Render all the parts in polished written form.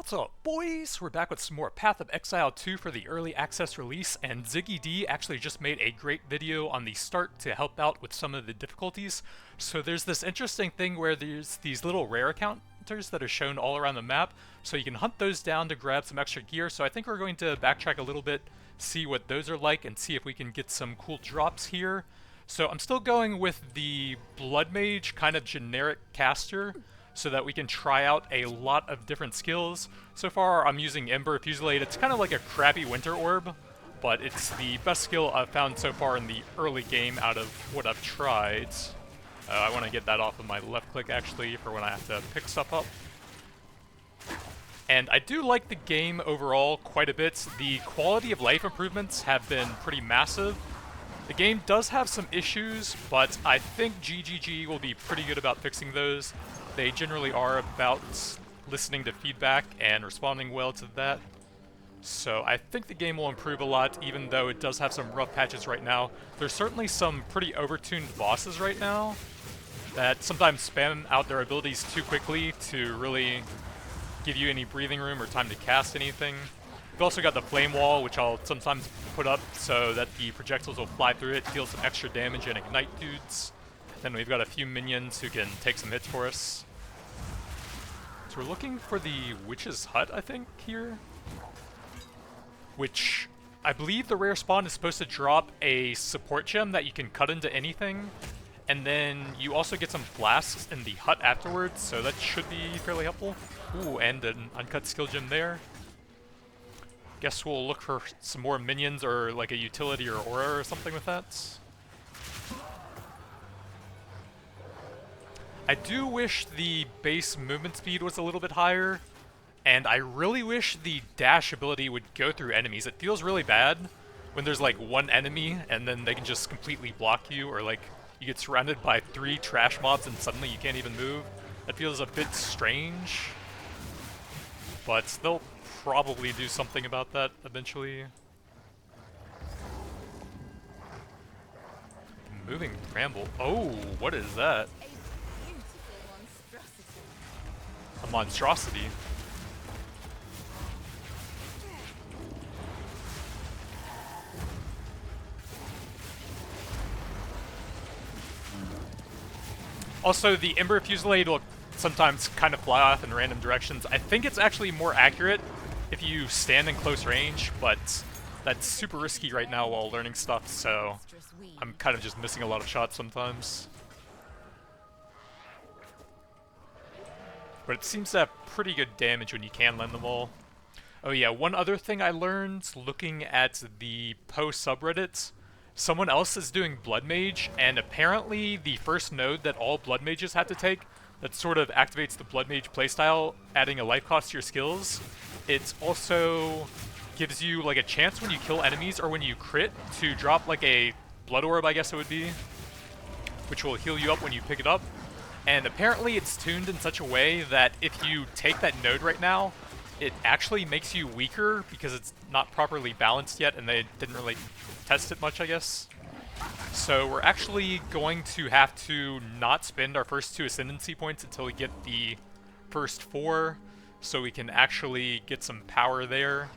What's up, boys? We're back with some more Path of Exile 2 for the early access release, and Ziggy D actually just made a great video on the start to help out with some of the difficulties. So there's this interesting thing where there's these little rare encounters that are shown all around the map, so you can hunt those down to grab some extra gear. So I think we're going to backtrack a little bit, see what those are like, and see if we can get some cool drops here. So I'm still going with the Blood Mage kind of generic caster, so that we can try out a lot of different skills. So far I'm using Ember Fusillade. It's kind of like a crappy Winter Orb, but it's the best skill I've found so far in the early game out of what I've tried. I want to get that off of my left click actually for when I have to pick stuff up. And I do like the game overall quite a bit. The quality of life improvements have been pretty massive. The game does have some issues, but I think GGG will be pretty good about fixing those. They generally are about listening to feedback and responding well to that. So I think the game will improve a lot, even though it does have some rough patches right now. There's certainly some pretty overtuned bosses right now that sometimes spam out their abilities too quickly to really give you any breathing room or time to cast anything. We've also got the Flame Wall, which I'll sometimes put up so that the projectiles will fly through it, deal some extra damage, and ignite dudes. Then we've got a few minions who can take some hits for us. So we're looking for the Witch's Hut, I think, here. Which, I believe the rare spawn is supposed to drop a support gem that you can cut into anything. And then you also get some flasks in the hut afterwards, so that should be fairly helpful. Ooh, and an uncut skill gem there. Guess we'll look for some more minions or like a utility or aura or something with that. I do wish the base movement speed was a little bit higher, and I really wish the dash ability would go through enemies. It feels really bad when there's like one enemy and then they can just completely block you, or like you get surrounded by 3 trash mobs and suddenly you can't even move. That feels a bit strange, but they'll probably do something about that eventually. Moving bramble. Oh, what is that? A monstrosity. Also, the Ember Fusillade will sometimes kind of fly off in random directions. I think it's actually more accurate if you stand in close range, but that's super risky right now while learning stuff, so I'm kind of just missing a lot of shots sometimes. But it seems to have pretty good damage when you can land them all. Oh yeah, one other thing I learned looking at the Poe subreddit, someone else is doing Blood Mage, and apparently the first node that all Blood Mages have to take, that sort of activates the Blood Mage playstyle, adding a life cost to your skills, it also gives you like a chance when you kill enemies or when you crit to drop like a Blood Orb, I guess it would be, which will heal you up when you pick it up. And apparently it's tuned in such a way that if you take that node right now, it actually makes you weaker because it's not properly balanced yet and they didn't really test it much, I guess. So we're actually going to have to not spend our first 2 ascendancy points until we get the first 4, so we can actually get some power there.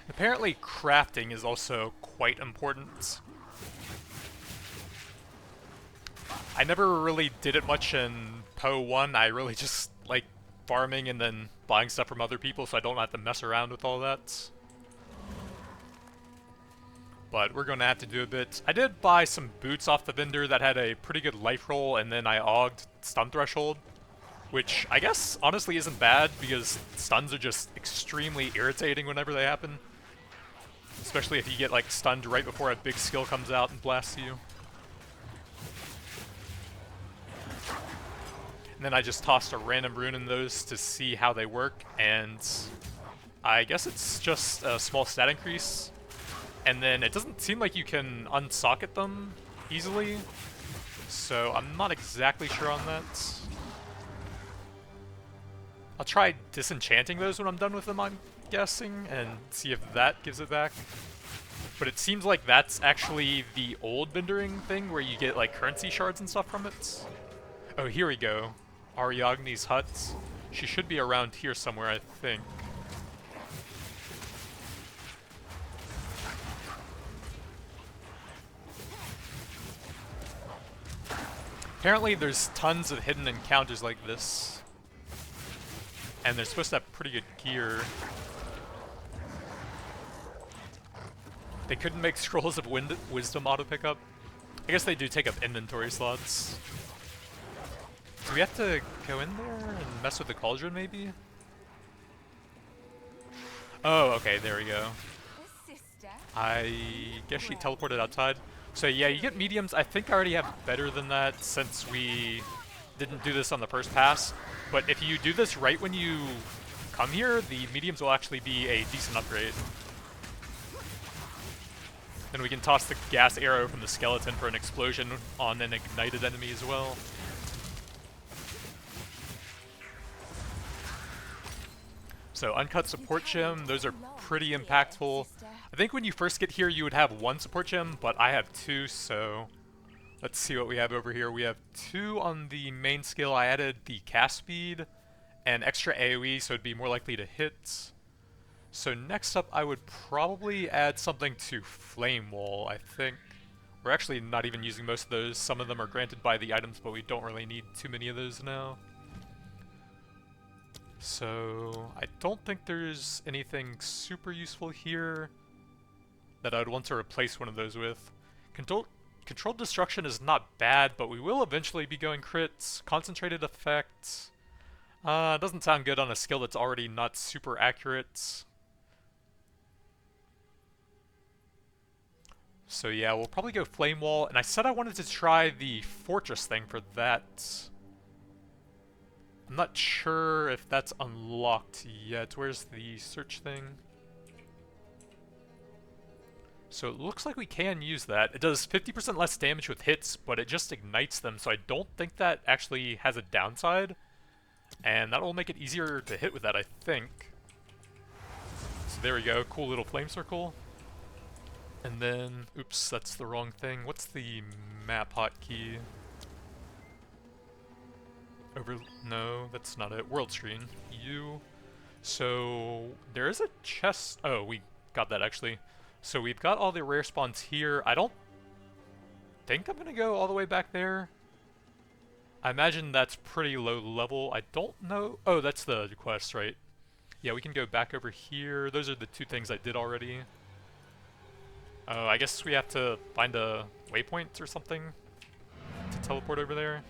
Apparently crafting is also quite important. I never really did it much in Poe 1, I really just like farming and then buying stuff from other people so I don't have to mess around with all that. But we're going to have to do a bit. I did buy some boots off the vendor that had a pretty good life roll, and then I augged stun threshold, which I guess honestly isn't bad because stuns are just extremely irritating whenever they happen. Especially if you get like stunned right before a big skill comes out and blasts you. And then I just tossed a random rune in those to see how they work, and I guess it's just a small stat increase. And then it doesn't seem like you can unsocket them easily, so I'm not exactly sure on that. I'll try disenchanting those when I'm done with them, I guessing, and see if that gives it back. But it seems like that's actually the old Bindering thing where you get like currency shards and stuff from it. Oh, here we go. Ariadne's hut. She should be around here somewhere, I think. Apparently there's tons of hidden encounters like this. And they're supposed to have pretty good gear. They couldn't make Scrolls of Wisdom auto pickup. I guess they do take up inventory slots. Do we have to go in there and mess with the cauldron, maybe? Oh, okay, there we go. I guess she teleported outside. So yeah, you get mediums. I think I already have better than that since we didn't do this on the first pass. But if you do this right when you come here, the mediums will actually be a decent upgrade. Then we can toss the gas arrow from the skeleton for an explosion on an ignited enemy as well. So uncut support gem, those are pretty impactful. I think when you first get here you would have one support gem, but I have two, so let's see what we have over here. We have two on the main skill. I added the cast speed and extra AoE, so it'd be more likely to hit. So next up I would probably add something to Flame Wall, I think. We're actually not even using most of those. Some of them are granted by the items, but we don't really need too many of those now. So I don't think there's anything super useful here that I'd want to replace one of those with. Controlled Destruction is not bad, but we will eventually be going crits. Concentrated Effect doesn't sound good on a skill that's already not super accurate. So yeah, we'll probably go Flame Wall, and I said I wanted to try the Fortress thing for that. I'm not sure if that's unlocked yet. Where's the search thing? So it looks like we can use that. It does 50% less damage with hits, but it just ignites them, so I don't think that actually has a downside. And that will make it easier to hit with that, I think. So there we go, cool little flame circle. And then, oops, that's the wrong thing. What's the map hotkey? No, that's not it. World screen. U. So there is a chest. Oh, we got that actually. So we've got all the rare spawns here. I don't think I'm gonna go all the way back there. I imagine that's pretty low level. I don't know. Oh, that's the quest, right? Yeah, we can go back over here. Those are the two things I did already. Oh, I guess we have to find a waypoint or something to teleport over there.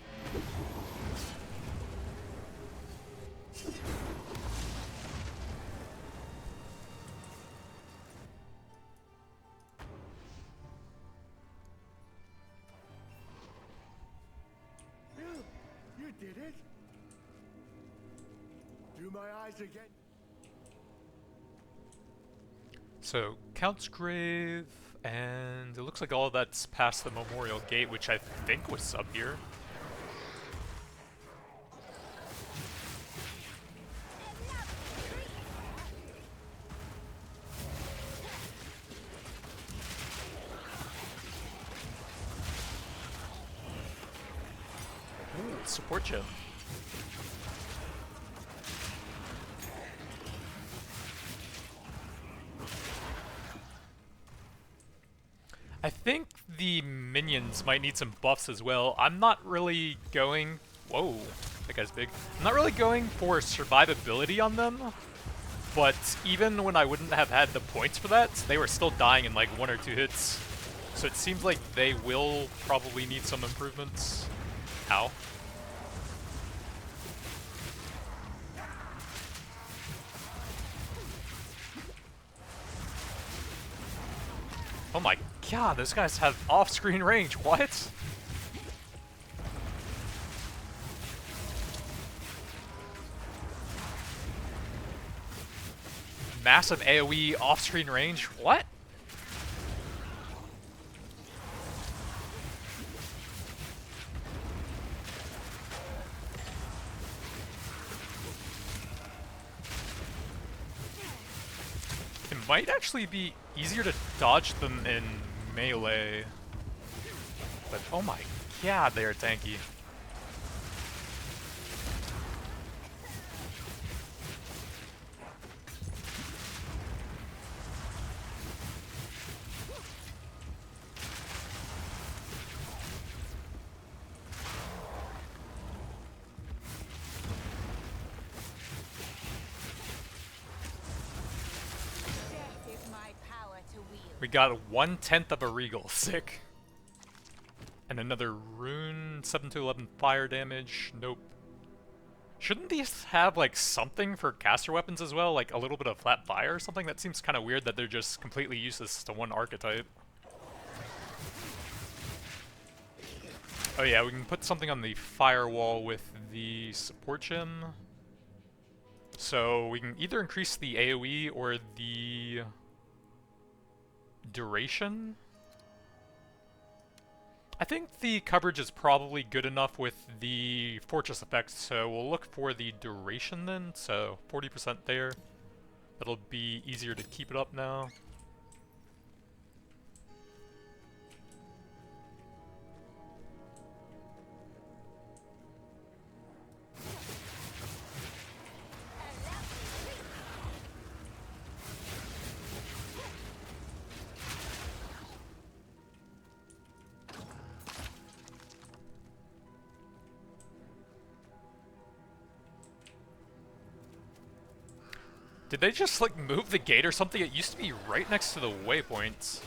You did it. Do my eyes again. So, Count's Grave, and it looks like all of that's past the Memorial Gate, which I think was up here. Ooh, support gem. I think the minions might need some buffs as well. I'm not really going... Whoa, that guy's big. I'm not really going for survivability on them, but even when I wouldn't have had the points for that, they were still dying in like 1 or 2 hits. So it seems like they will probably need some improvements. Ow. Oh my god, those guys have off-screen range, what? Massive AoE off-screen range, what? might actually be easier to dodge them in melee. But oh my god, they are tanky. We got 1/10 of a Regal, sick. And another rune, 7 to 11 fire damage, nope. Shouldn't these have like something for caster weapons as well, like a little bit of flat fire or something? That seems kind of weird that they're just completely useless to one archetype. Oh yeah, we can put something on the firewall with the support gem. So we can either increase the AoE or the duration. I think the coverage is probably good enough with the fortress effect, so we'll look for the duration then. So 40% there. That'll be easier to keep it up now. Did they just, like, move the gate or something? It used to be right next to the waypoints.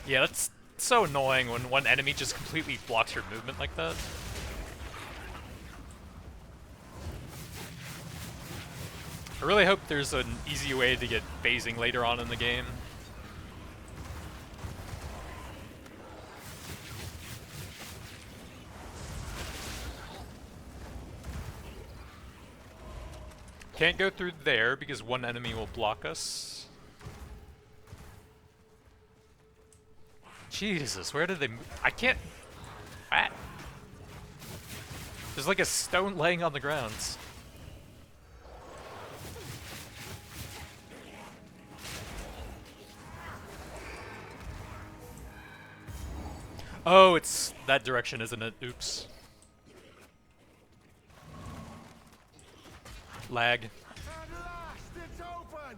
Yeah, that's so annoying when one enemy just completely blocks your movement like that. I really hope there's an easy way to get phasing later on in the game. Can't go through there because one enemy will block us. Jesus, where did they move? I can't... Ah. There's like a stone laying on the ground. Oh, it's that direction, isn't it? Oops. Lag. At last, it's open!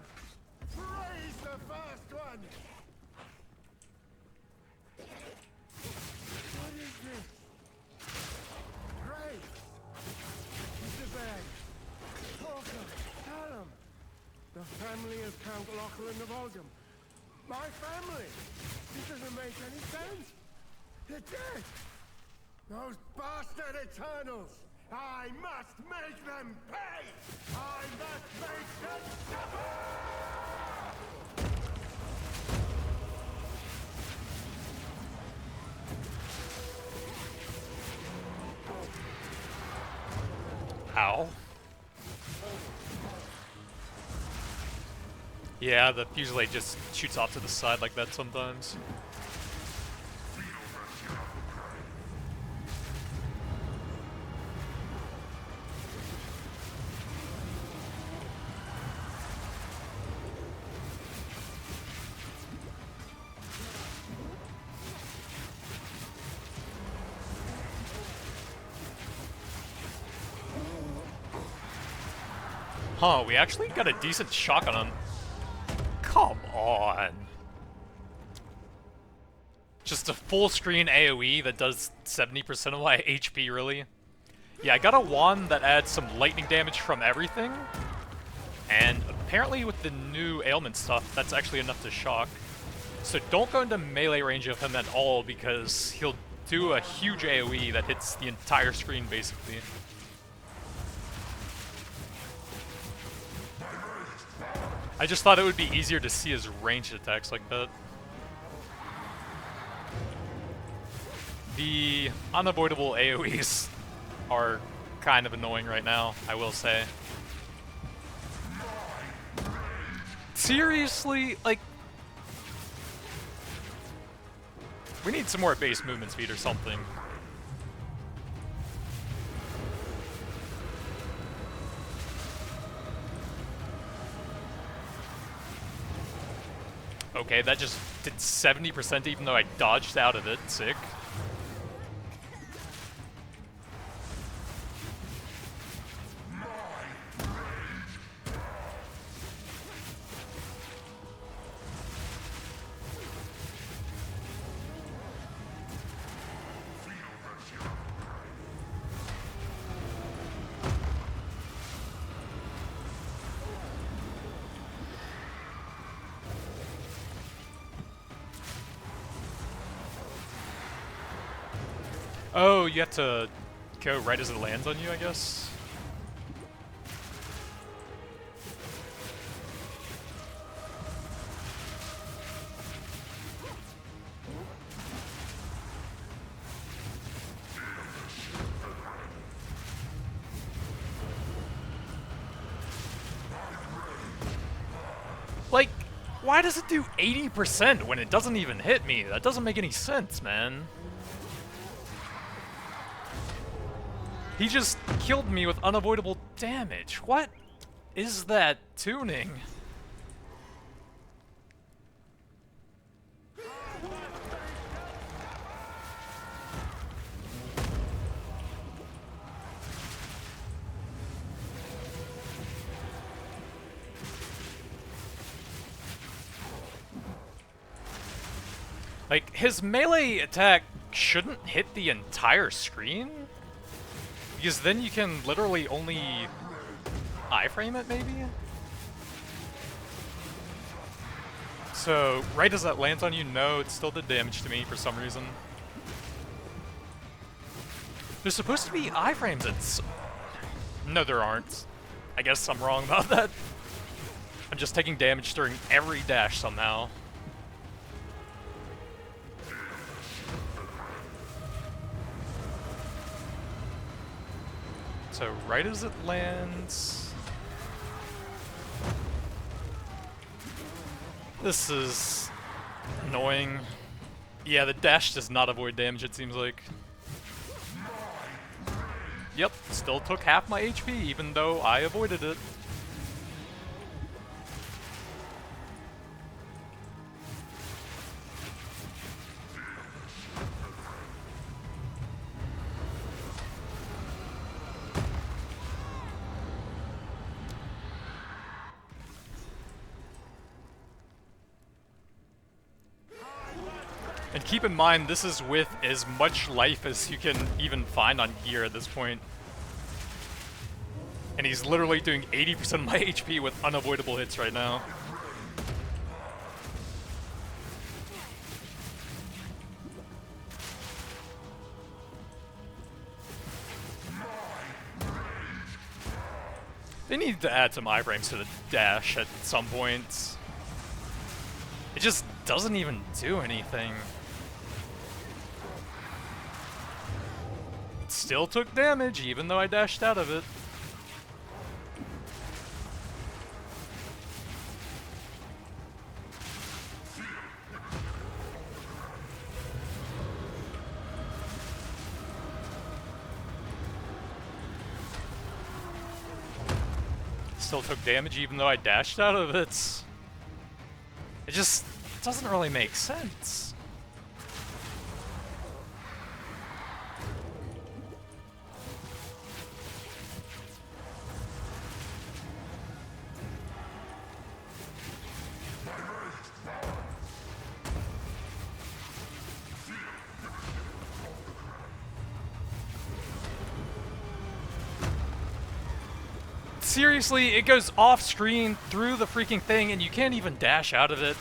Praise the first one! What is this? Grace! Mr. Beg! Talker! Callum! The family of Count Lachlan of Oldham. My family! This doesn't make any sense! They're dead! Those bastard Eternals! I must make them pay! I must make them suffer! Ow. Yeah, the Fusillade just shoots off to the side like that sometimes. Huh, we actually got a decent shock on him. Come on. Just a full screen AoE that does 70% of my HP, really? Yeah, I got a wand that adds some lightning damage from everything. And apparently with the new ailment stuff, that's actually enough to shock. So don't go into melee range of him at all because he'll do a huge AoE that hits the entire screen, basically. I just thought it would be easier to see his ranged attacks like that. The unavoidable AoEs are kind of annoying right now, I will say. Seriously? Like... we need some more base movement speed or something. Okay, that just did 70% even though I dodged out of it. Sick. Oh, you have to go right as it lands on you, I guess? Like, why does it do 80% when it doesn't even hit me? That doesn't make any sense, man. He just killed me with unavoidable damage. What is that tuning? Like, his melee attack shouldn't hit the entire screen? Because then you can literally only iframe it, maybe? So, right as that lands on you, no, it still did damage to me for some reason. There's supposed to be iframes at No, there aren't. I guess I'm wrong about that. I'm just taking damage during every dash somehow. So right as it lands... This is annoying. Yeah, the dash does not avoid damage, it seems like. Yep, still took half my HP, even though I avoided it. And keep in mind, this is with as much life as you can even find on gear at this point. And he's literally doing 80% of my HP with unavoidable hits right now. They need to add some iframes to the dash at some point. It just doesn't even do anything. It still took damage, even though I dashed out of it. Still took damage even though I dashed out of it. It just doesn't really make sense. Seriously, it goes off screen through the freaking thing and you can't even dash out of it.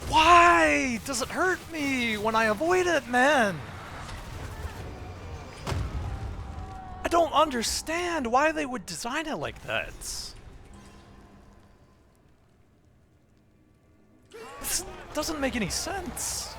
Why does it hurt me when I avoid it, man? I don't understand why they would design it like that. This doesn't make any sense.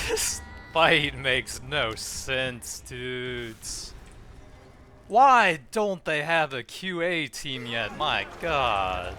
This fight makes no sense, dudes. Why don't they have a QA team yet? My god.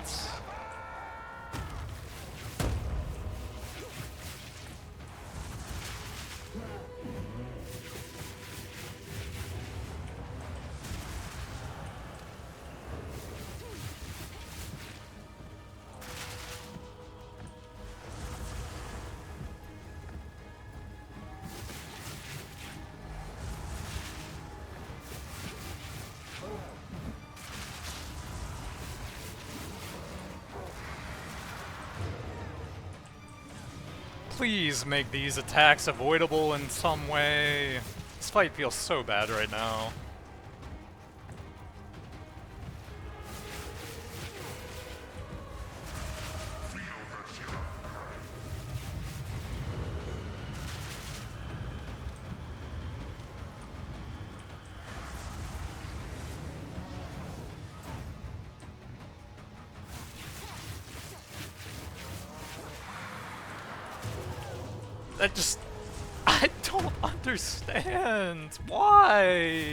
Please make these attacks avoidable in some way. This fight feels so bad right now. I don't understand. Why?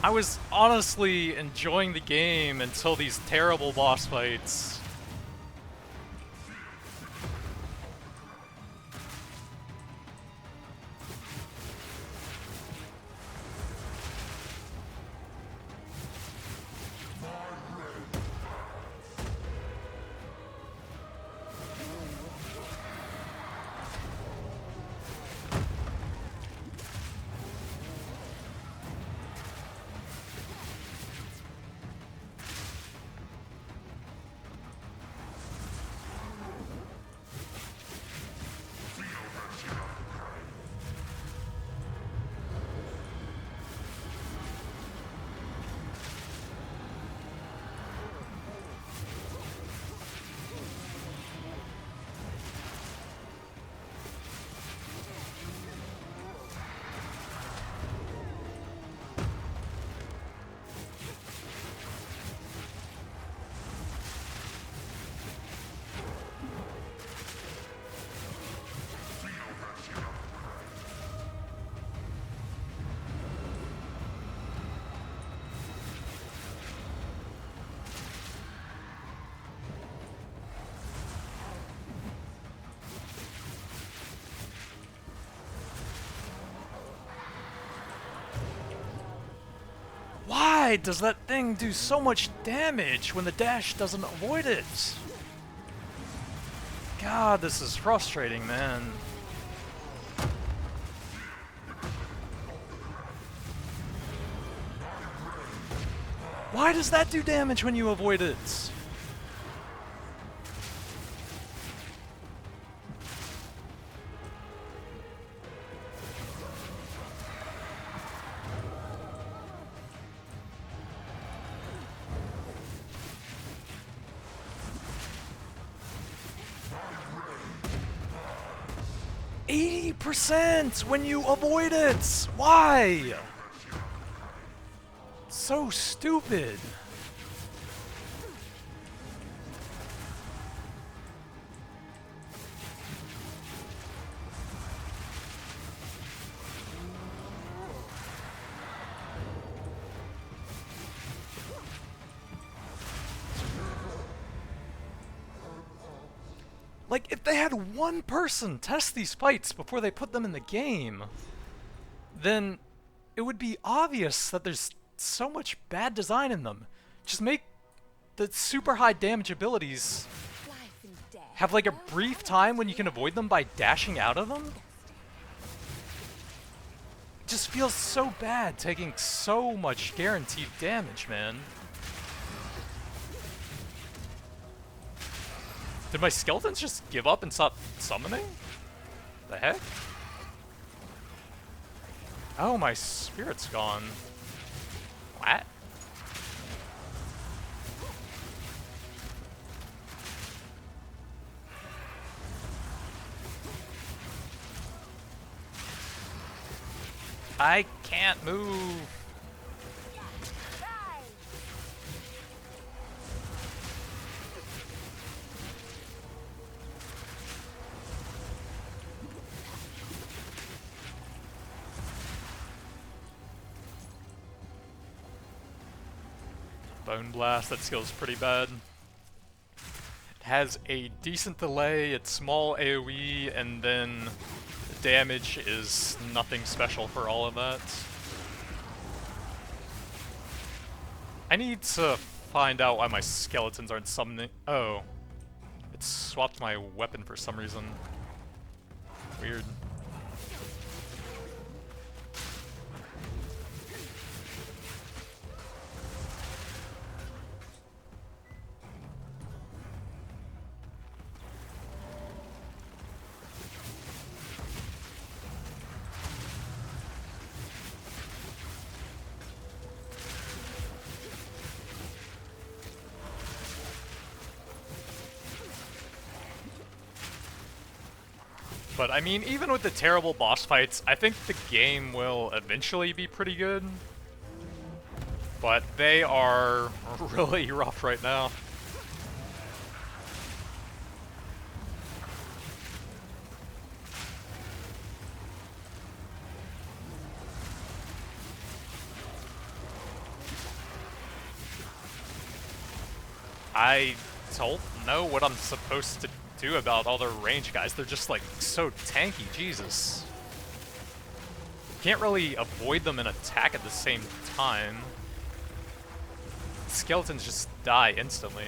I was honestly enjoying the game until these terrible boss fights. Why does that thing do so much damage when the dash doesn't avoid it? God, this is frustrating, man. Why does that do damage when you avoid it? 80% when you avoid it! Why? So stupid. Like, if they had one person test these fights before they put them in the game, then it would be obvious that there's so much bad design in them. Just make the super high damage abilities have like a brief time when you can avoid them by dashing out of them. It just feels so bad taking so much guaranteed damage, man. Did my skeletons just give up and stop summoning? The heck? Oh, my spirit's gone. What? I can't move. Bone Blast, that skill's pretty bad. It has a decent delay, it's small AoE, and then the damage is nothing special for all of that. I need to find out why my skeletons aren't summoning. Oh. It swapped my weapon for some reason. Weird. But I mean, even with the terrible boss fights, I think the game will eventually be pretty good. But they are really rough right now. I don't know what I'm supposed to do about all their range guys. They're just like so tanky, Jesus. Can't really avoid them and attack at the same time. Skeletons just die instantly.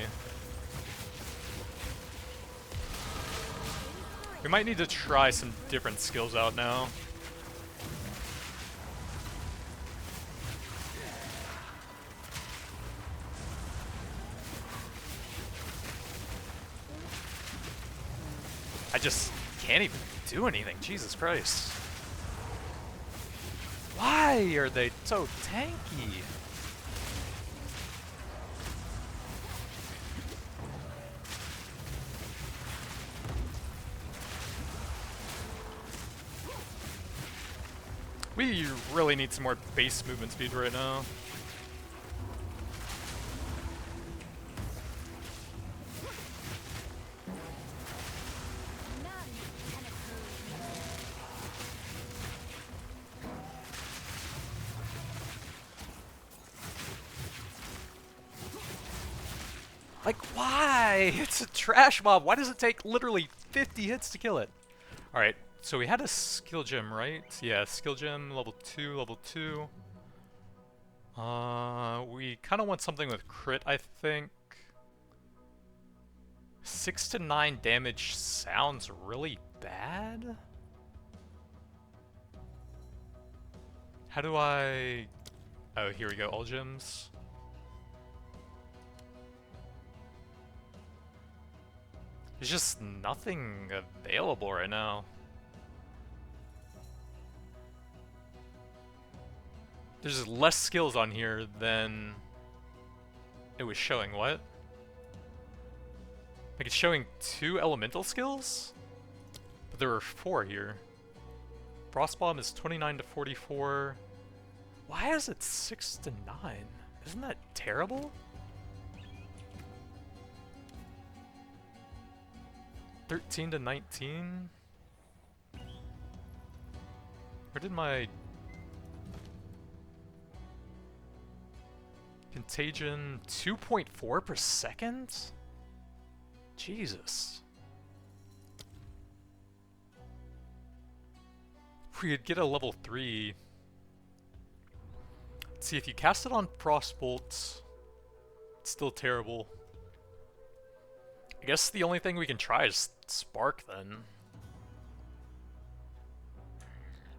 We might need to try some different skills out now. I just can't even do anything, Jesus Christ. Why are they so tanky? We really need some more base movement speed right now. Like, why? It's a trash mob. Why does it take literally 50 hits to kill it? Alright, so we had a skill gem, right? Yeah, skill gem, level 2, level 2. We kind of want something with crit, I think. 6 to 9 damage sounds really bad. How do I... Oh, here we go, all gems. There's just nothing available right now. There's less skills on here than it was showing. What? Like, it's showing 2 elemental skills? But there were 4 here. Frost Bomb is 29 to 44. Why is it 6 to 9? Isn't that terrible? 13 to 19? Where did my contagion 2.4 per second? Jesus. If we could get a level 3. Let's see, if you cast it on Frostbolt, it's still terrible. I guess the only thing we can try is Spark then.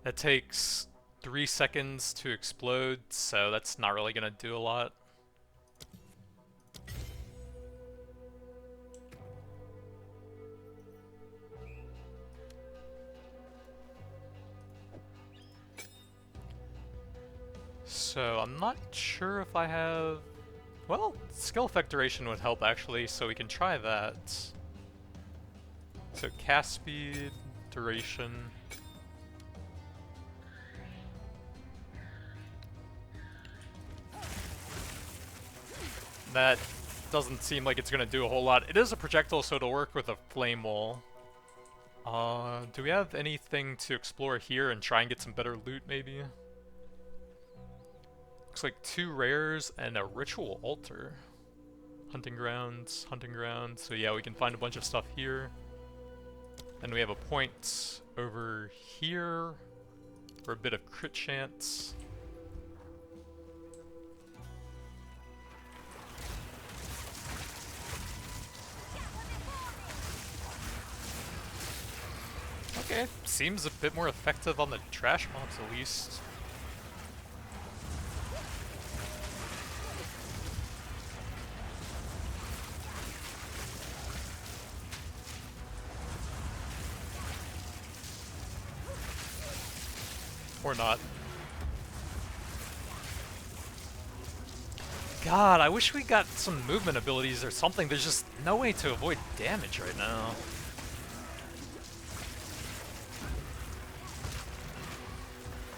That takes 3 seconds to explode, so that's not really gonna do a lot. So I'm not sure if I have... Well, skill effect duration would help actually, so we can try that. So cast speed, duration. That doesn't seem like it's gonna do a whole lot. It is a projectile, so it'll work with a flame wall. Do we have anything to explore here and try and get some better loot, maybe? Looks like 2 rares and a ritual altar. Hunting grounds, so yeah, we can find a bunch of stuff here. And we have a point over here for a bit of crit chance. Okay, seems a bit more effective on the trash mobs at least. Or not. God, I wish we got some movement abilities or something. There's just no way to avoid damage right now.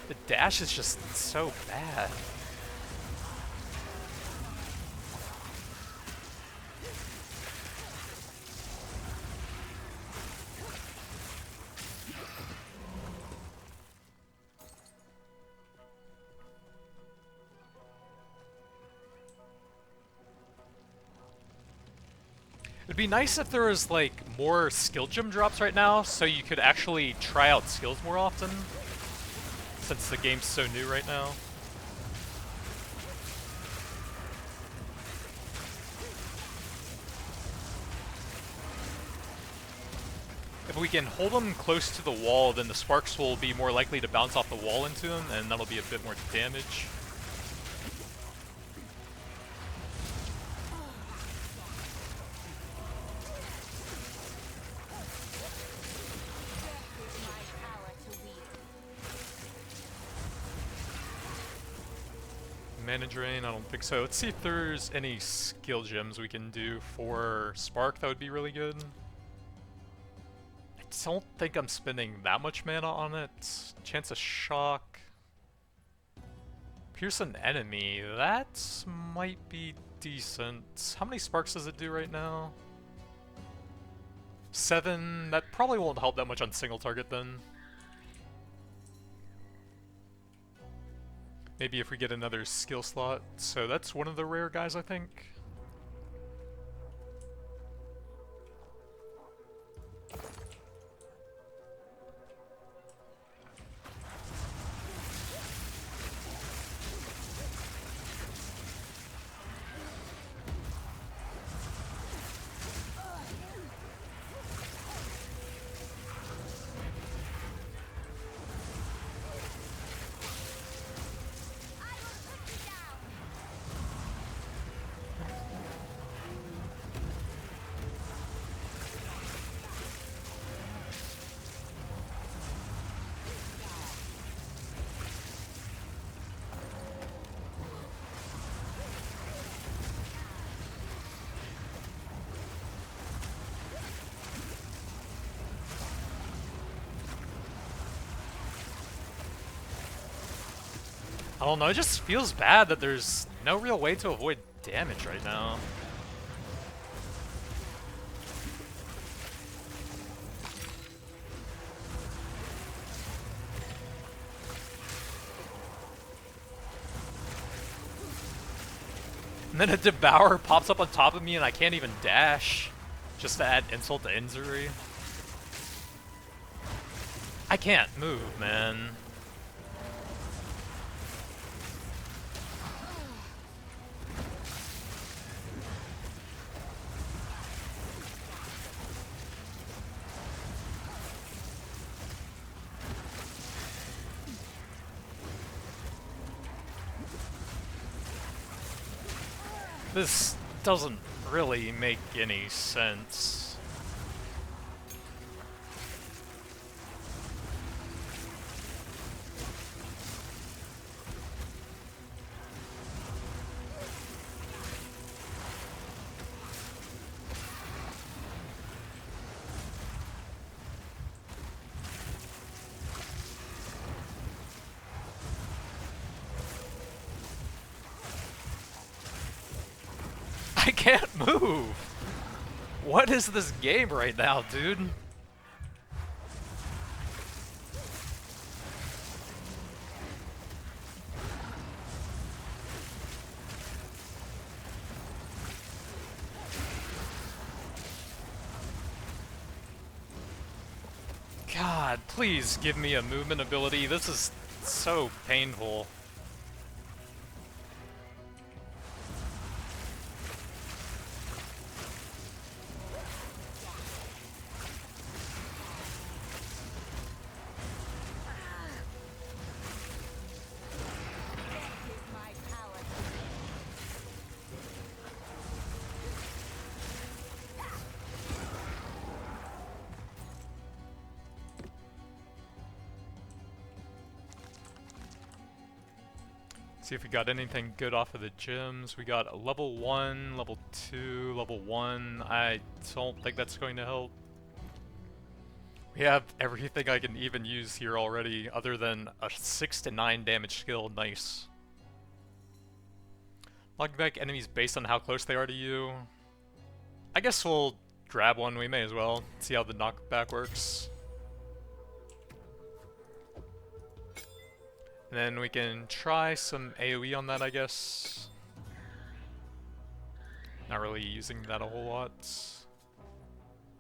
The dash is just so bad. It'd be nice if there was like more skill gem drops right now, so you could actually try out skills more often, since the game's so new right now. If we can hold them close to the wall, then the sparks will be more likely to bounce off the wall into them, and that'll be a bit more damage. Mana drain? I don't think so. Let's see if there's any skill gems we can do for Spark. That would be really good. I don't think I'm spending that much mana on it. Chance of shock. Pierce an enemy. That might be decent. How many sparks does it do right now? 7. That probably won't help that much on single target then. Maybe if we get another skill slot. So that's one of the rare guys, I think. I don't know, it just feels bad that there's no real way to avoid damage right now. And then a Devour pops up on top of me and I can't even dash. Just to add insult to injury. I can't move, man. This doesn't really make any sense. I can't move! What is this game right now, dude? God, please give me a movement ability. This is so painful. See if we got anything good off of the gems. We got a level 1, level 2, level 1. I don't think that's going to help. We have everything I can even use here already, other than a 6 to 9 damage skill. Nice. Log back enemies based on how close they are to you. I guess we'll grab one, we may as well. See how the knockback works. And then we can try some AoE on that, I guess. Not really using that a whole lot.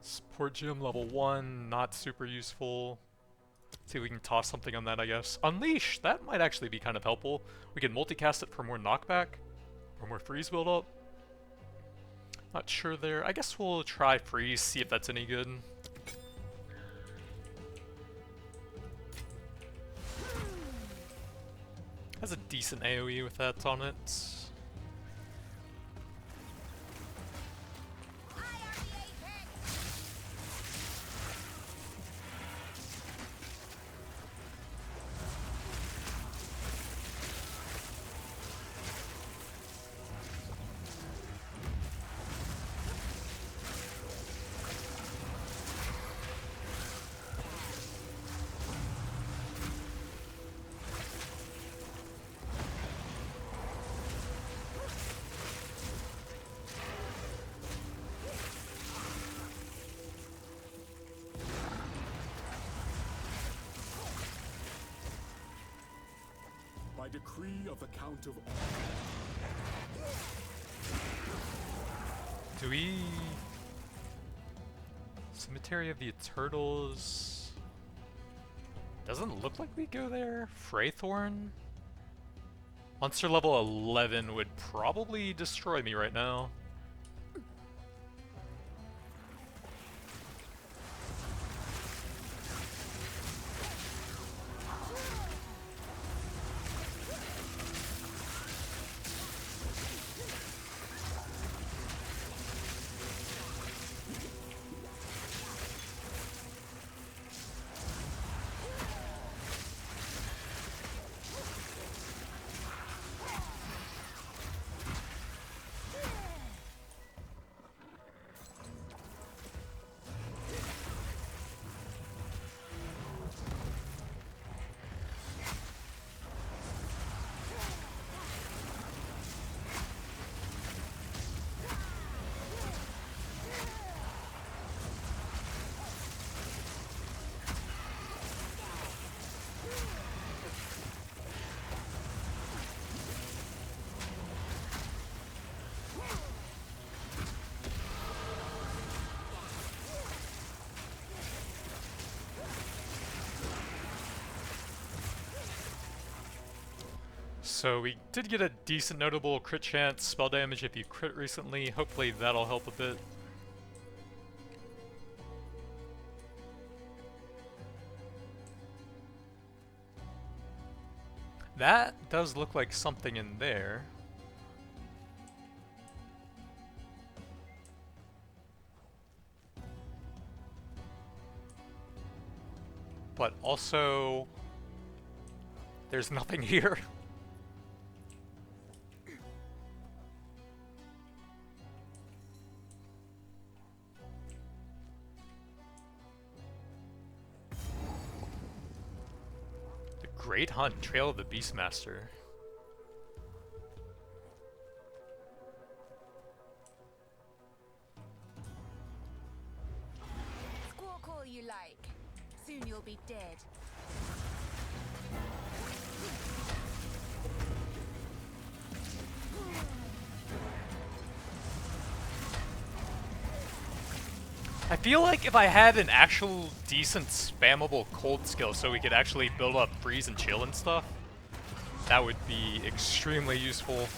Support gem level 1, not super useful. See if we can toss something on that, I guess. Unleash! That might actually be kind of helpful. We can multicast it for more knockback, or more freeze build up. Not sure there. I guess we'll try freeze, see if that's any good. Has a decent AoE with that on it. By decree of the Count of... Do we... Cemetery of the Eternals... Doesn't look like we go there. Freythorn? Monster level 11 would probably destroy me right now. So we did get a decent notable crit chance, spell damage if you crit recently. Hopefully that'll help a bit. That does look like something in there. But also, there's nothing here. The Great Hunt, Trail of the Beastmaster. Squawk all you like. Soon you'll be dead. I feel like if I had an actual decent spammable cold skill so we could actually build up freeze and chill and stuff, that would be extremely useful.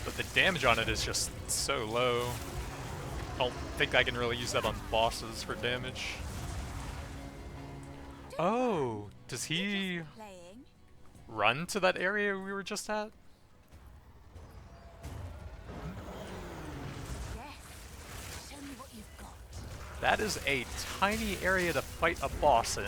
But the damage on it is just so low. I don't think I can really use that on bosses for damage. Oh, does he Playing. run to that area we were just at? Yes. Show me what you've got. That is a tiny area to fight a boss in.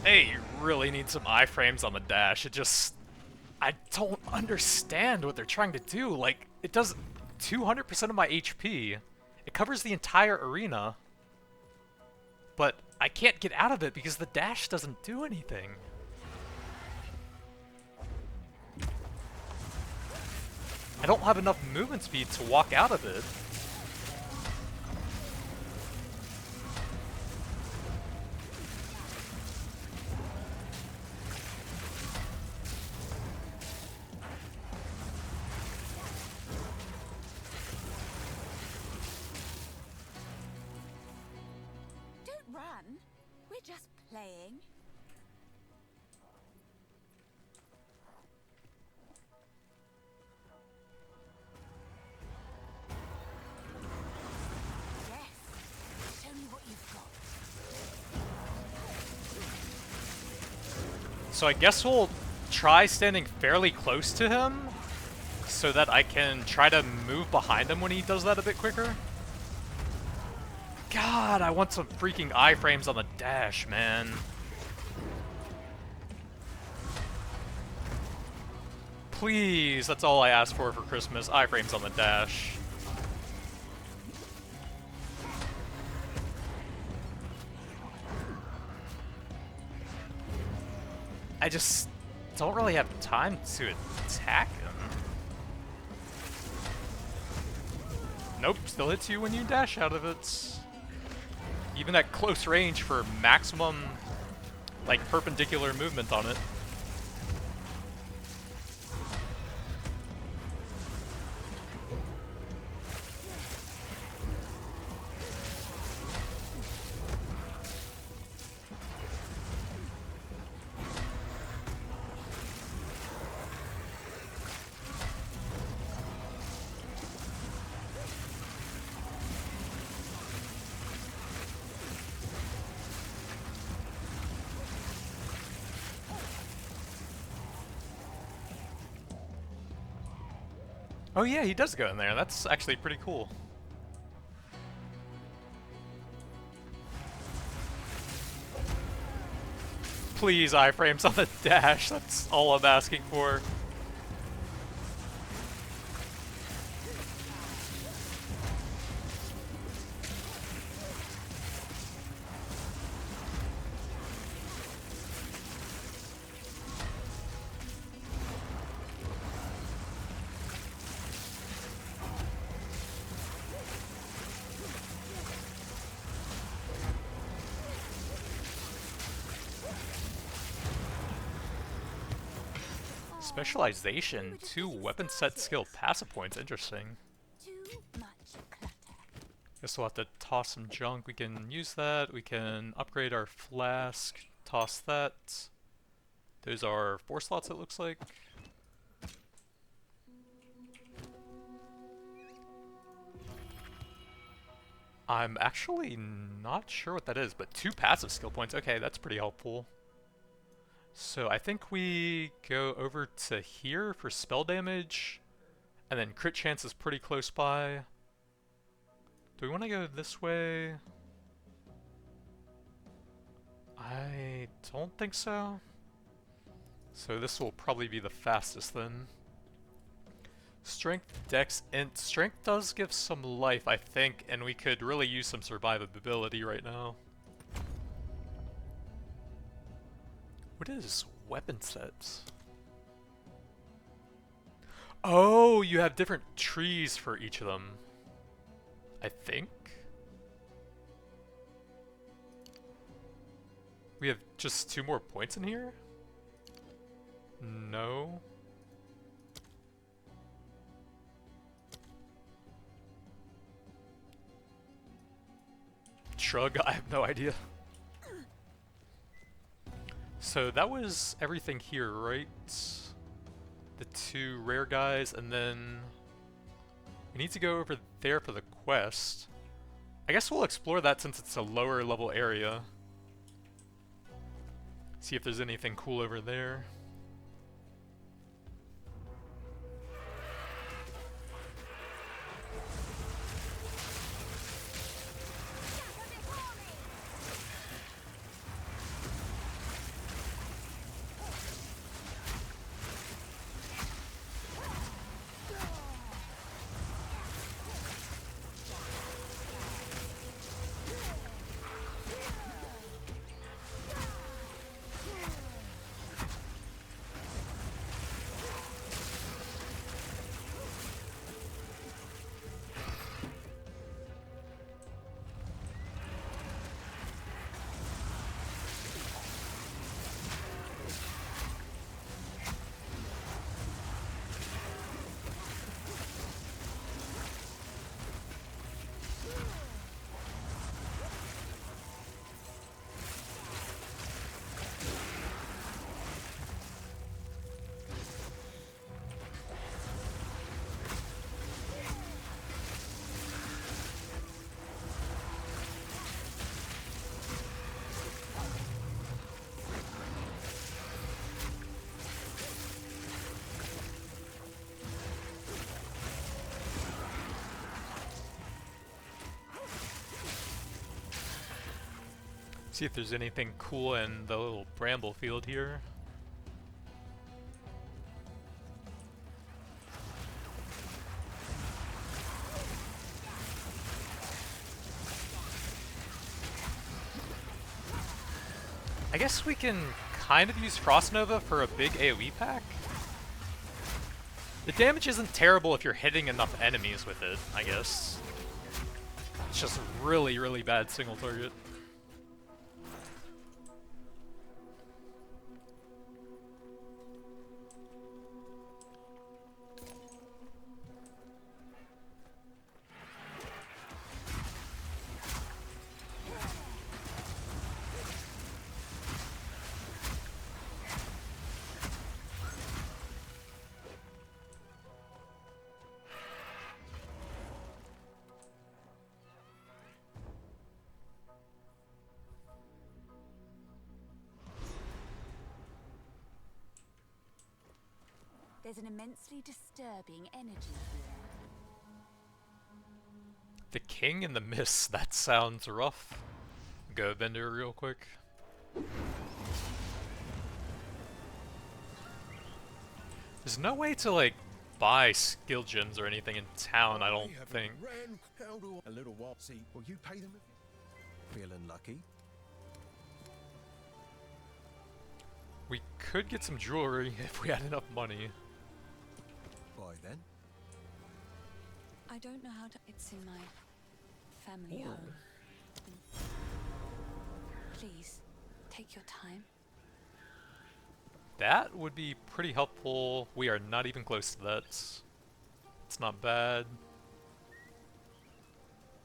Hey, you really need some iframes on the dash. It just... I don't understand what they're trying to do. Like, it does 200% of my HP. It covers the entire arena. But I can't get out of it because the dash doesn't do anything. I don't have enough movement speed to walk out of it. Don't run. We're just playing. Yes. Show me what you've got. So I guess we'll try standing fairly close to him so that I can try to move behind him when he does that a bit quicker. God, I want some freaking iframes on the dash, man. Please, that's all I asked for Christmas, iframes on the dash. I just don't really have time to attack him. Nope, still hits you when you dash out of it. Even at close range for maximum, like, perpendicular movement on it. Oh yeah, he does go in there. That's actually pretty cool. Please, iframes on the dash. That's all I'm asking for. Specialization, 2 weapon set skill passive points, interesting. Too much clutter. Guess we'll have to toss some junk. We can use that, we can upgrade our flask, toss that. Those are 4 slots it looks like. I'm actually not sure what that is, but 2 passive skill points. Okay, that's pretty helpful. So I think we go over to here for spell damage, and then crit chance is pretty close by. Do we want to go this way? I don't think so. So this will probably be the fastest then. Strength, Dex, Int. Strength does give some life, I think, and we could really use some survivability right now. What is weapon sets? Oh, you have different trees for each of them. I think. We have just 2 more points in here? No. Shrug, I have no idea. So that was everything here, right? The 2 rare guys, and then we need to go over there for the quest. I guess we'll explore that since it's a lower level area. See if there's anything cool over there. See if there's anything cool in the little bramble field here. I guess we can kind of use Frost Nova for a big AoE pack. The damage isn't terrible if you're hitting enough enemies with it, I guess. It's just really, really bad single target. There's an immensely disturbing energy here. The King in the Mist, that sounds rough. Go Bender real quick. There's no way to like buy skill gems or anything in town, I don't think. A little while. See, will you pay them? Feeling lucky? We could get some jewelry if we had enough money. By then. I don't know how to. It's in my family home. Please, take your time. That would be pretty helpful. We are not even close to that. It's not bad.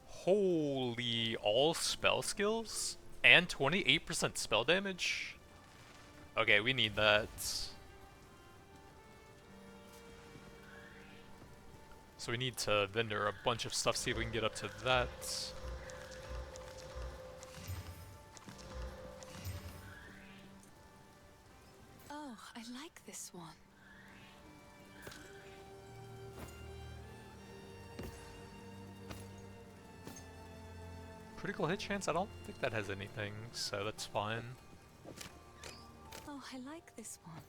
Holy, all spell skills? And 28% spell damage? Okay, we need that. So we need to vendor a bunch of stuff, see if we can get up to that. Oh, I like this one. Critical hit chance? I don't think that has anything, so that's fine. Oh, I like this one.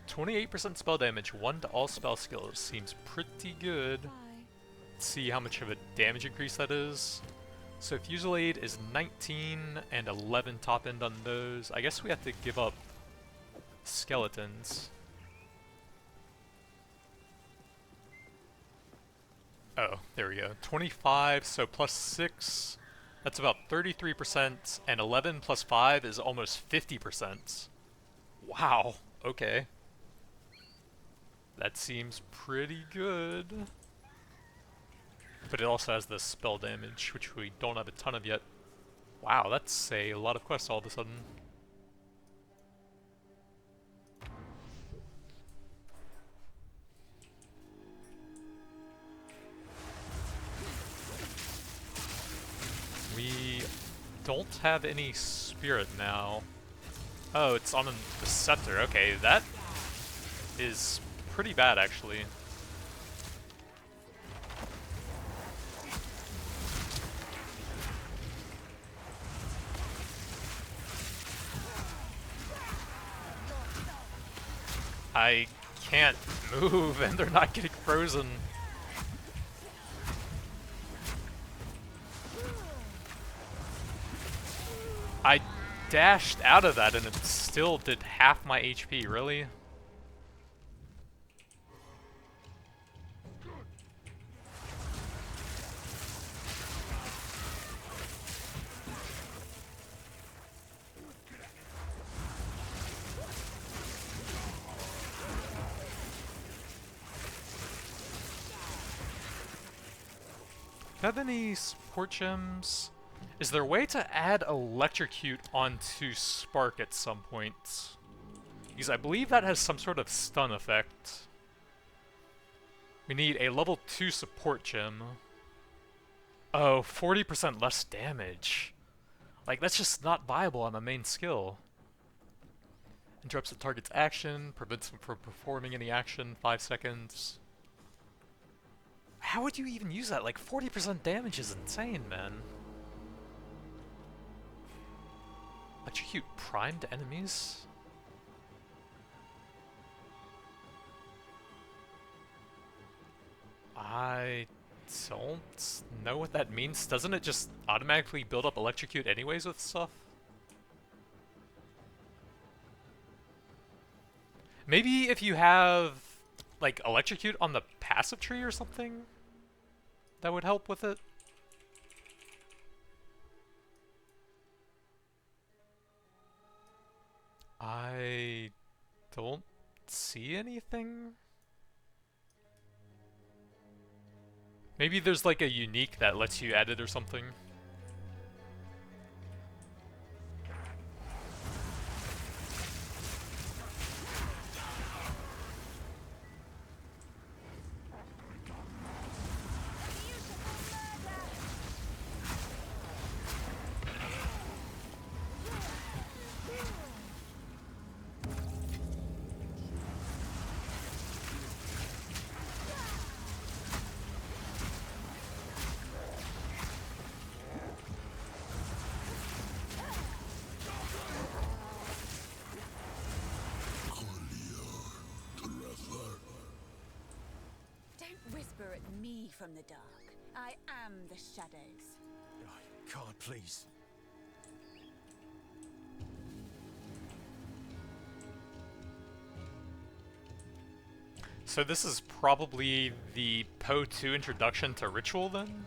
28% spell damage, 1 to all spell skills. Seems pretty good. Bye. Let's see how much of a damage increase that is. So Fusel Aid is 19 and 11 top end on those. I guess we have to give up skeletons. Oh, there we go. 25, so plus 6. That's about 33%, and 11 plus 5 is almost 50%. Wow, okay. That seems pretty good. But it also has the spell damage, which we don't have a ton of yet. Wow, that's a lot of quests all of a sudden. We don't have any spirit now. Oh, it's on the scepter. Okay, that is pretty bad actually. I can't move and they're not getting frozen. I dashed out of that and it still did half my HP, really? Do I have any support gems? Is there a way to add Electrocute onto Spark at some point? Because I believe that has some sort of stun effect. We need a level 2 support gem. Oh, 40% less damage. Like, that's just not viable on the main skill. Interrupts the target's action, prevents him from performing any action, 5 seconds. How would you even use that? Like, 40% damage is insane, man. Electrocute primed enemies? I don't know what that means. Doesn't it just automatically build up Electrocute anyways with stuff? Maybe if you have, like, Electrocute on the passive tree or something, that would help with it. I don't see anything. Maybe there's like a unique that lets you add it or something. Whisper at me from the dark. I am the shadows. God, please. So this is probably the Poe 2 introduction to Ritual then?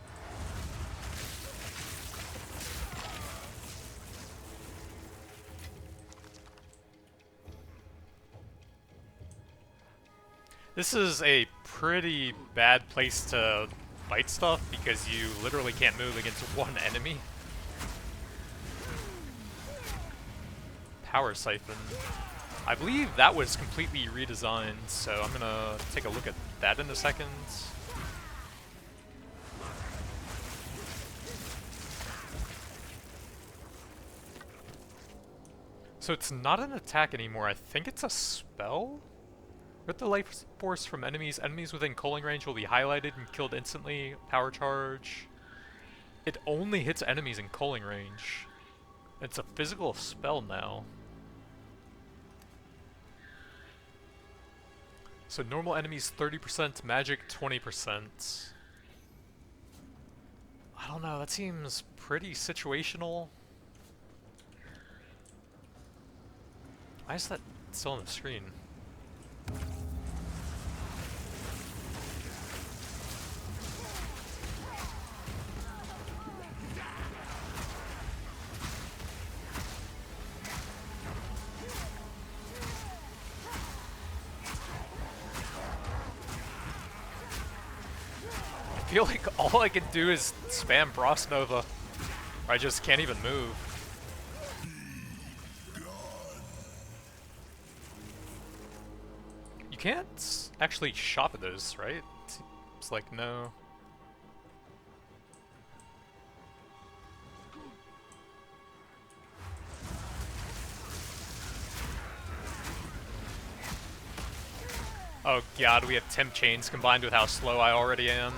This is a pretty bad place to fight stuff because you literally can't move against one enemy. Power Siphon. I believe that was completely redesigned, so I'm gonna take a look at that in a second. So it's not an attack anymore, I think it's a spell? Rip the life force from enemies. Enemies within calling range will be highlighted and killed instantly. Power charge. It only hits enemies in calling range. It's a physical spell now. So normal enemies 30%, magic 20%. I don't know, that seems pretty situational. Why is that still on the screen? I feel like all I can do is spam Frost Nova, or I just can't even move. You can't actually shop at those, right? It's like, no. Oh god, we have temp chains combined with how slow I already am.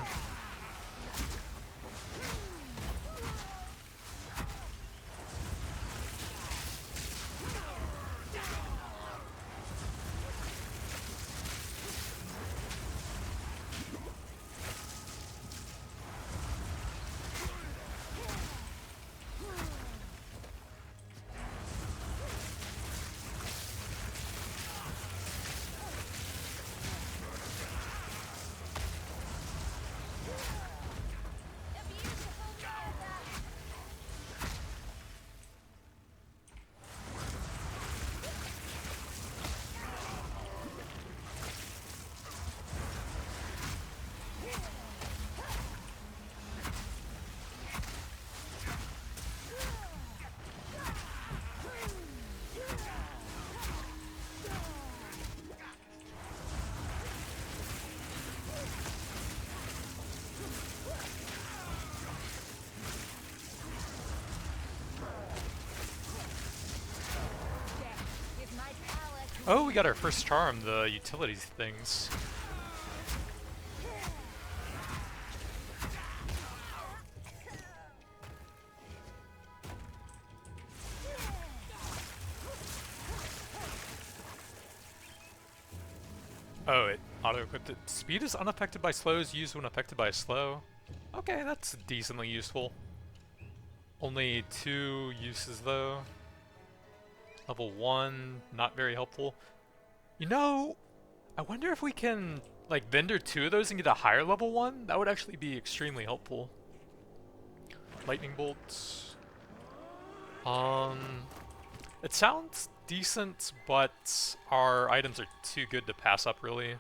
Oh, we got our first charm, the utilities things. Oh, it auto-equipped it. Speed is unaffected by slows, used when affected by a slow. Okay, that's decently useful. Only 2 uses though. Level 1, not very helpful. You know, I wonder if we can like vendor 2 of those and get a higher level 1? That would actually be extremely helpful. Lightning bolts. It sounds decent, but our items are too good to pass up really.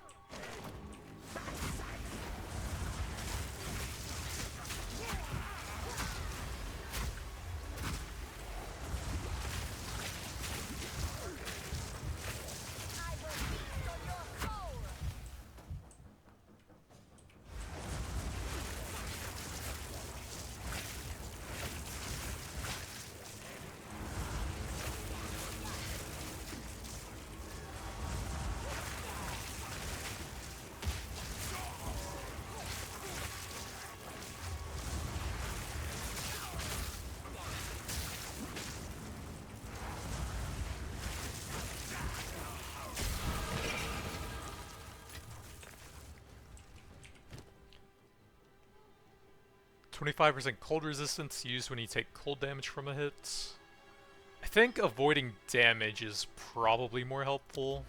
%cold resistance used when you take cold damage from a hit. I think avoiding damage is probably more helpful.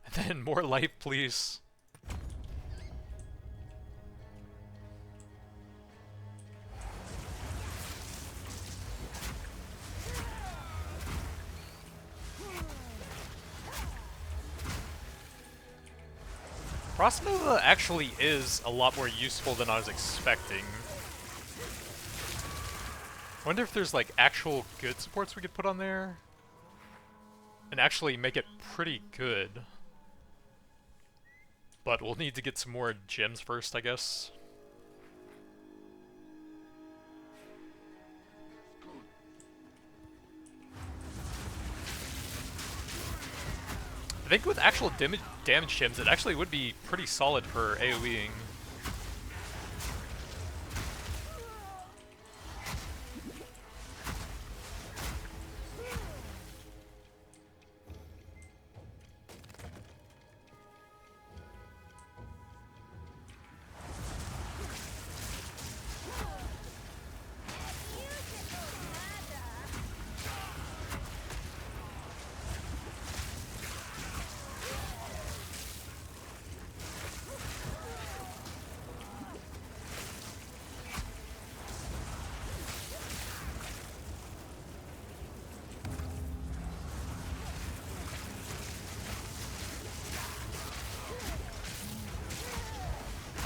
And then more life, please. Crossnova actually is a lot more useful than I was expecting. Wonder if there's like actual good supports we could put on there and actually make it pretty good. But we'll need to get some more gems first, I guess. I think with actual damage gems, it actually would be pretty solid for AoEing.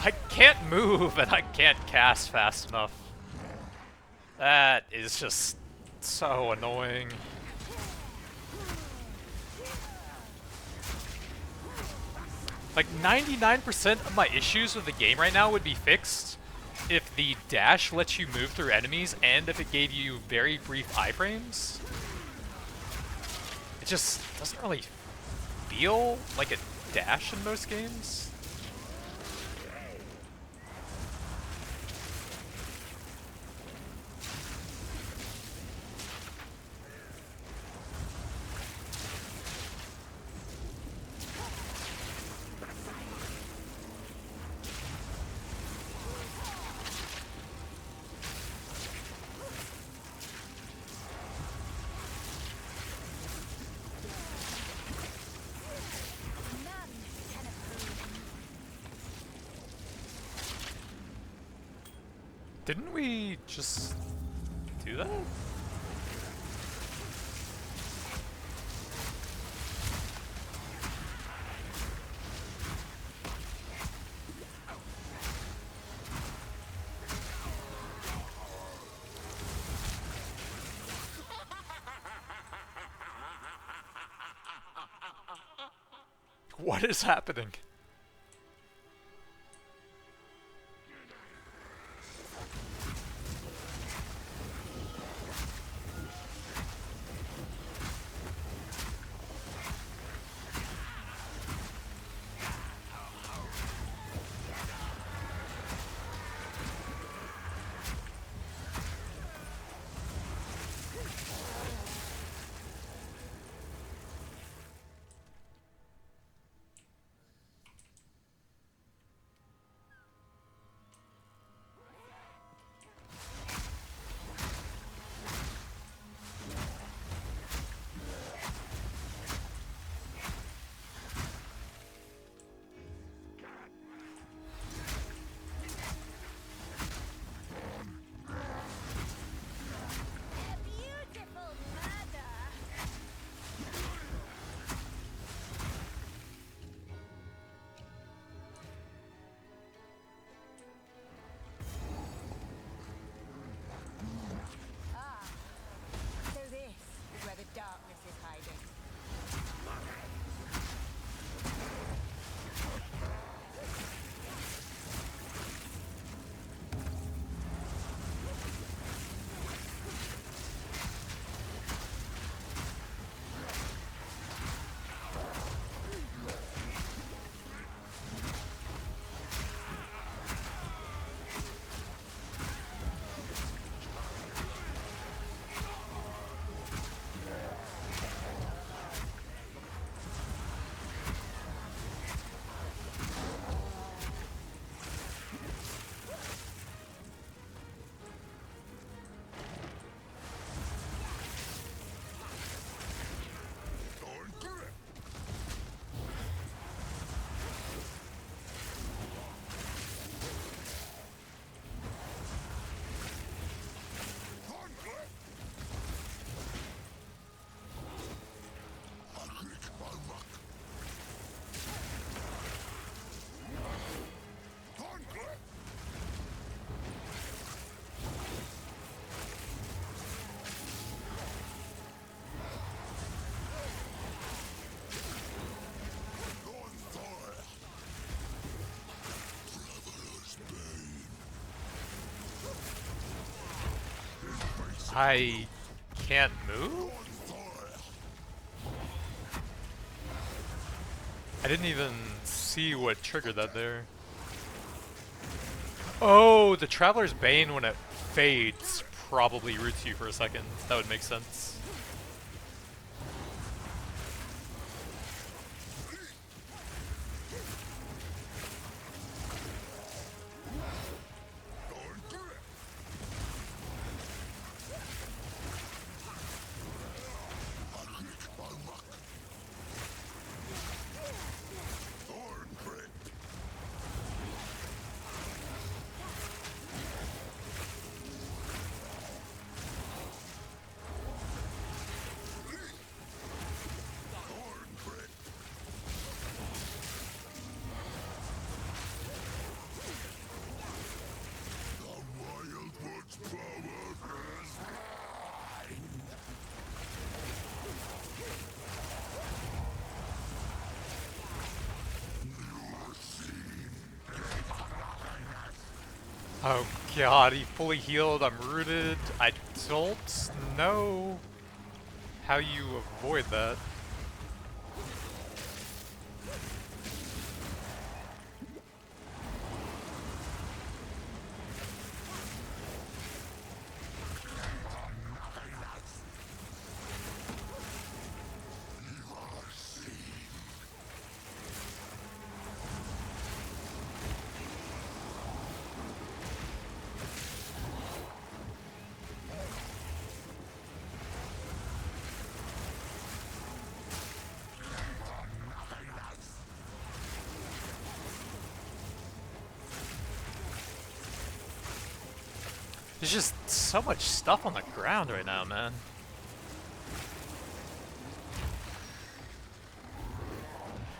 I can't move and I can't cast fast enough. That is just so annoying. Like 99% of my issues with the game right now would be fixed if the dash lets you move through enemies and if it gave you very brief iframes. It just doesn't really feel like a dash in most games. Didn't we just do that? What is happening? I can't move? I didn't even see what triggered that there. Oh, the Traveler's Bane when it fades probably roots you for a second. That would make sense. Oh god, he fully healed, I'm rooted. I don't know how you avoid that. There's just so much stuff on the ground right now, man.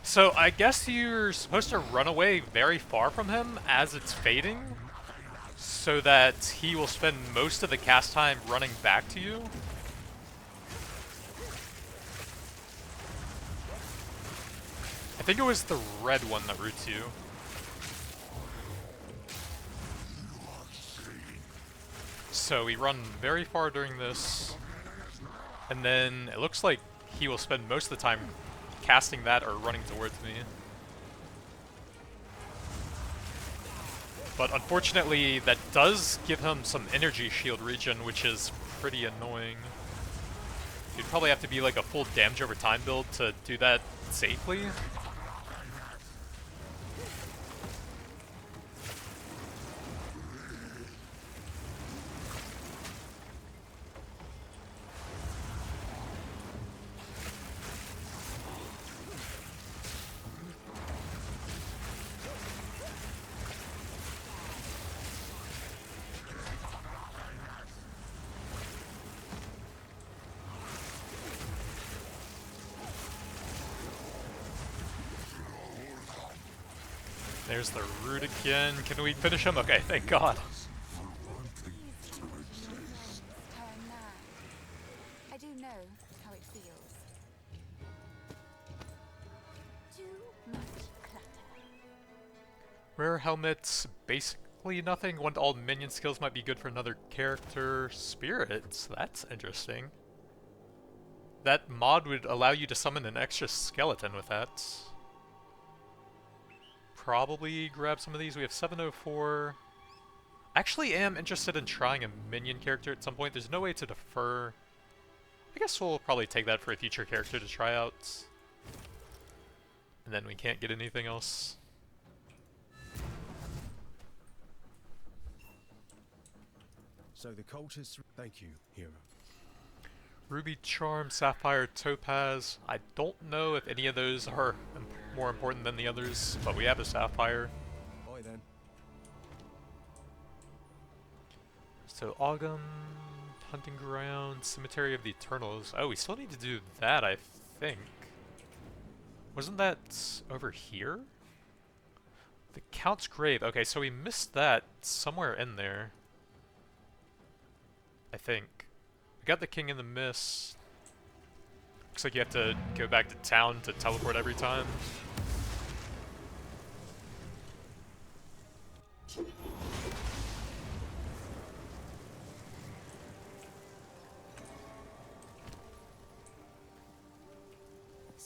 So I guess you're supposed to run away very far from him as it's fading, so that he will spend most of the cast time running back to you. I think it was the red one that roots you. So we run very far during this, and then it looks like he will spend most of the time casting that or running towards me. But unfortunately, that does give him some energy shield regen, which is pretty annoying. You'd probably have to be like a full damage over time build to do that safely. There's the root again. Can we finish him? Okay, thank God. Turn now. I do know how it feels. Too much clutter. Rare helmets, basically nothing. One to all minion skills might be good for another character. Spirits, that's interesting. That mod would allow you to summon an extra skeleton with that. Probably grab some of these. We have 704. Actually am interested in trying a minion character at some point. There's no way to defer. I guess we'll probably take that for a future character to try out. And then we can't get anything else. So the cultists... Thank you, hero. Ruby, Charm, Sapphire, Topaz. I don't know if any of those are more important than the others, but we have a Sapphire. Bye then. So Ogum, Hunting Ground, Cemetery of the Eternals. Oh, we still need to do that, I think. Wasn't that over here? The Count's Grave. Okay, so we missed that somewhere in there, I think. We got the King in the Mist. Looks like you have to go back to town to teleport every time.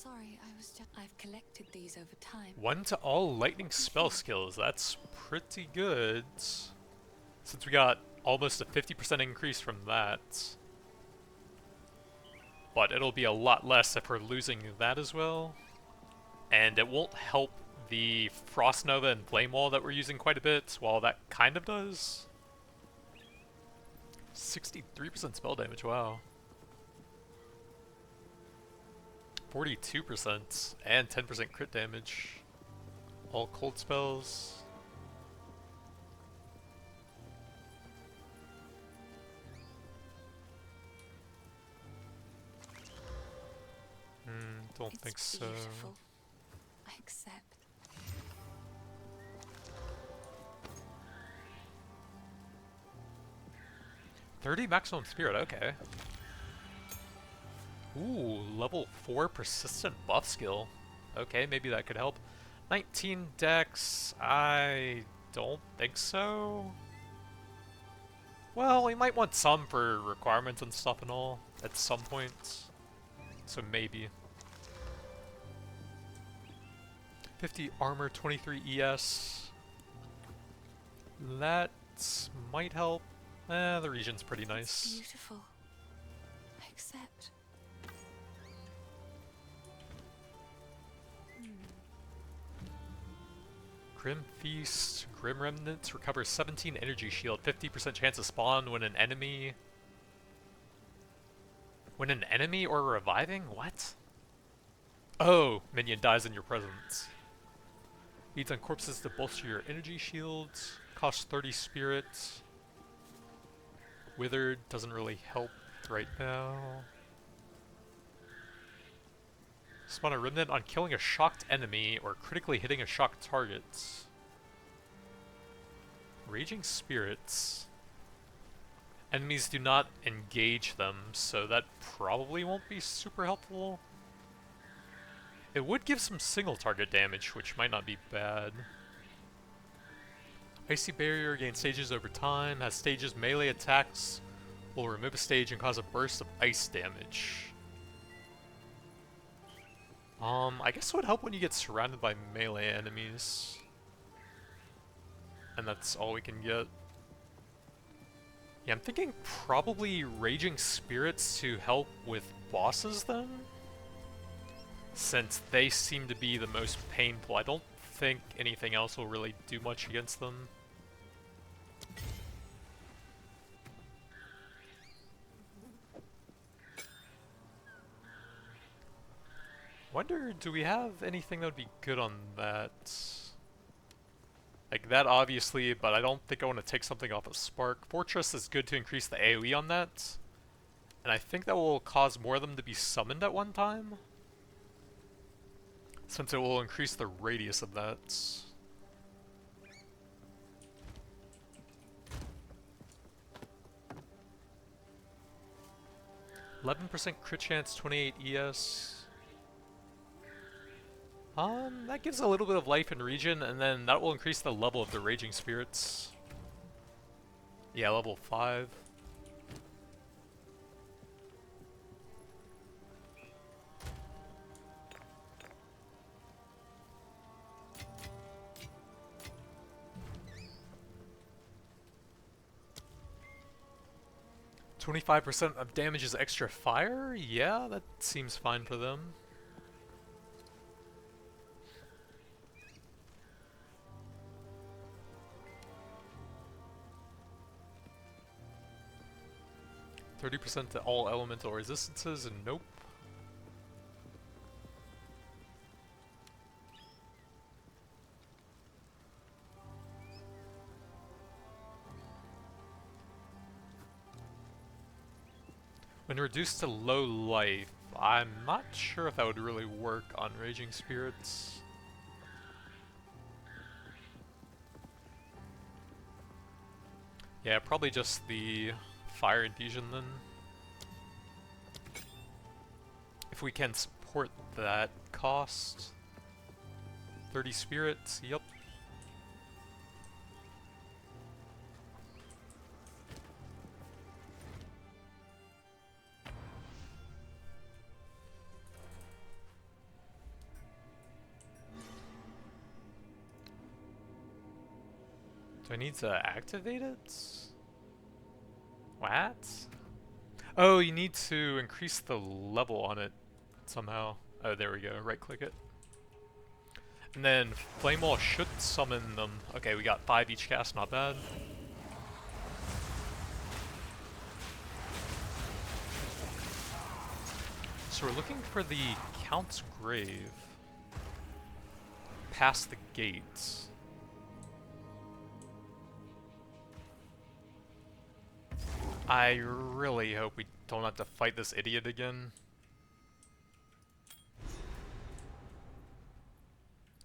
Sorry, I was just. I've collected these over time. 1 to all lightning spell skills. That's pretty good. Since we got almost a 50% increase from that. But it'll be a lot less if we're losing that as well. And it won't help the Frost Nova and Flame Wall that we're using quite a bit, while that kind of does. 63% spell damage, wow. 42% and 10% crit damage. All cold spells. Don't think so. Beautiful. I accept. $30 maximum spirit, okay. Ooh, level 4 persistent buff skill. Okay, maybe that could help. 19 dex, I don't think so. Well, we might want some for requirements and stuff and all at some point. So maybe. 50 armor, 23 ES. That might help. The region's pretty nice. It's beautiful. I accept. Grim Feast, Grim Remnants, recovers 17 energy shield, 50% chance to spawn when an enemy... When an enemy or reviving? What? Oh, minion dies in your presence. Feeds on corpses to bolster your energy shields. Costs 30 spirit. Withered doesn't really help right now. Spawn a remnant on killing a shocked enemy or critically hitting a shocked target. Raging spirits. Enemies do not engage them, so that probably won't be super helpful. It would give some single target damage, which might not be bad. Icy Barrier gains stages over time, has stages melee attacks, will remove a stage and cause a burst of ice damage. I guess it would help when you get surrounded by melee enemies. And that's all we can get. Yeah, I'm thinking probably Raging Spirits to help with bosses then? Since they seem to be the most painful. I don't think anything else will really do much against them. Wonder, do we have anything that would be good on that? Like that obviously, but I don't think I want to take something off of Spark. Fortress is good to increase the AoE on that. And I think that will cause more of them to be summoned at one time. Since it will increase the radius of that. 11% crit chance, 28 ES. That gives a little bit of life in region, and then that will increase the level of the Raging Spirits. Yeah, level 5. %of damage is extra fire? Yeah, that seems fine for them. %30 to all elemental resistances, and nope. When reduced to low life, I'm not sure if that would really work on Raging Spirits. Yeah, probably just the Fire Infusion then. If we can support that cost. 30 spirits, yep. Do I need to activate it? What? Oh, you need to increase the level on it somehow. Oh, there we go. Right click it. And then Flame Wall should summon them. Okay, we got 5 each cast, not bad. So we're looking for the Count's Grave. Past the gates. I really hope we don't have to fight this idiot again.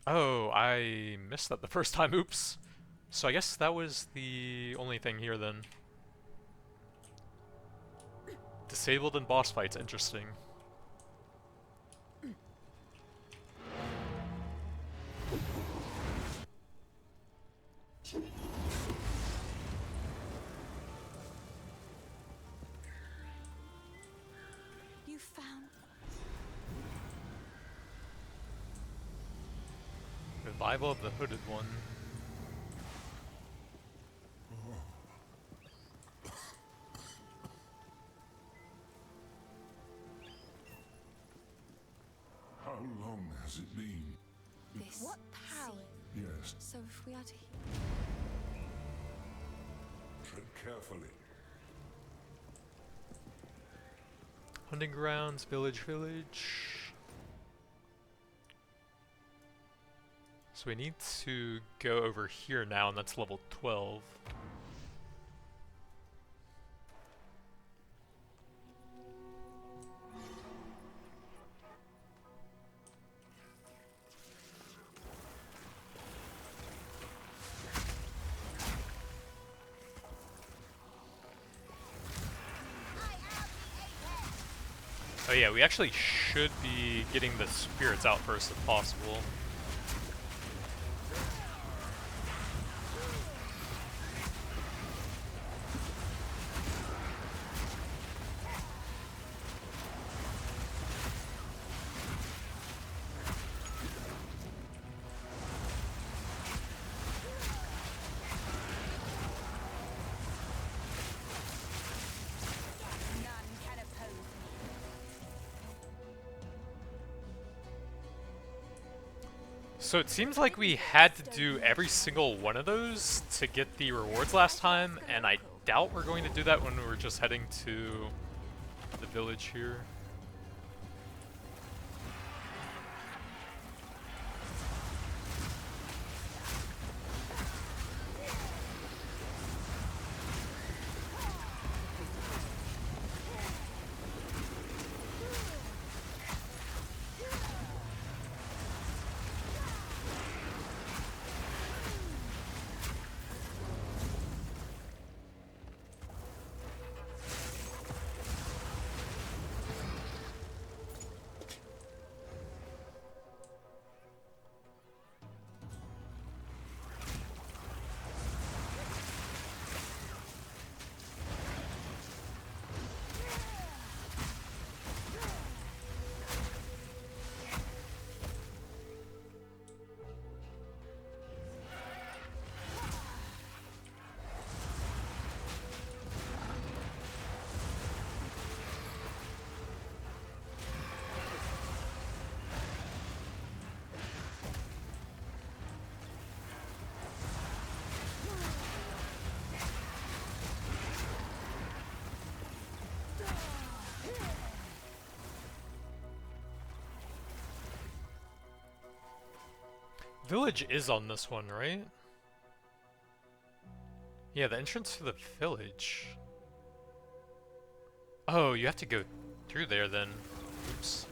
Oh, I missed that the first time, oops. So I guess that was the only thing here then. Disabled in boss fights, interesting. You found... Revival of the Hooded One. How long has it been? this. What power? Yes, So if we are to... tread carefully. Hunting grounds, village. So we need to go over here now, and that's level 12. Oh yeah, we actually should be getting the spirits out first if possible. None can oppose me. So it seems like we had to do every single one of those to get the rewards last time, and I doubt we're going to do that when we're just heading to the village here. Village is on this one, right? Yeah, the entrance to the village. Oh, you have to go through there then. Oops.